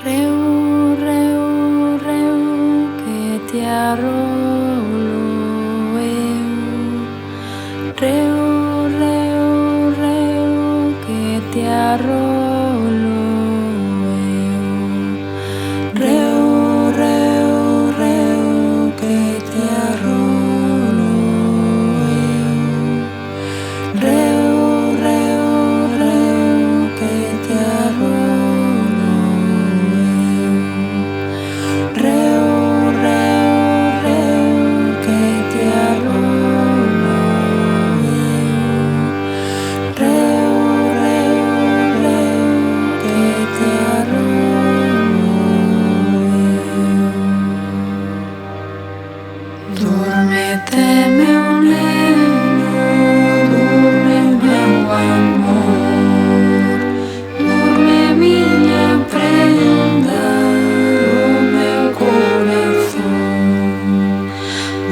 Reu, reu, reu, que te arrolo eu. Reu, reu, reu, que te arrolo eu. Reu, reu, reu, que te arrolo eu. Reu, reu, reu, que te arrolo eu. Reu, reu, reu, que te arrolo eu. Reu, reu, reu, que te arrolo eu. Dorme-te, meu neno, dorme, meu amor. Dorme, minha prenda, do meu coração.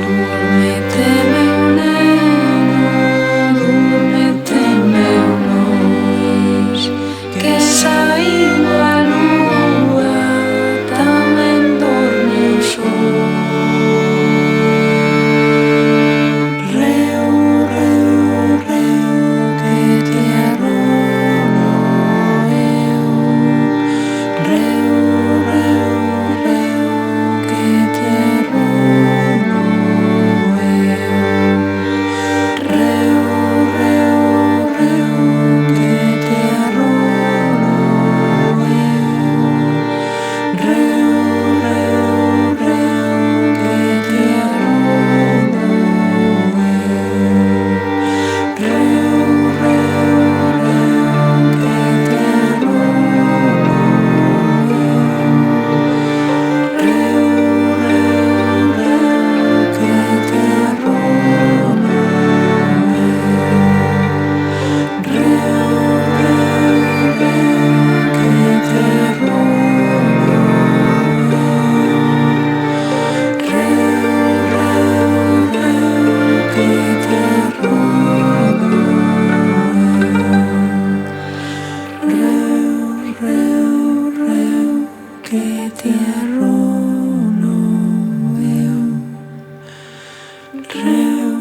Dorme-te, meu neno, dorme-te, meu luz, que saindo a lua também dorme o sol. Reu, reu, reu, que te arrolo eu. Reu, reu, reu, que te arrolo eu. Reu, reu, reu, que te arrolo eu. Reu, reu, reu, que te arrolo eu. Reu, reu, reu, que te arrolo eu. Reu, reu, reu, que te arrolo eu. Reu, reu, reu, que te arrolo eu. Reu, reu, reu, que te arrolo eu. Reu, reu, reu, que te arrolo eu. Reu,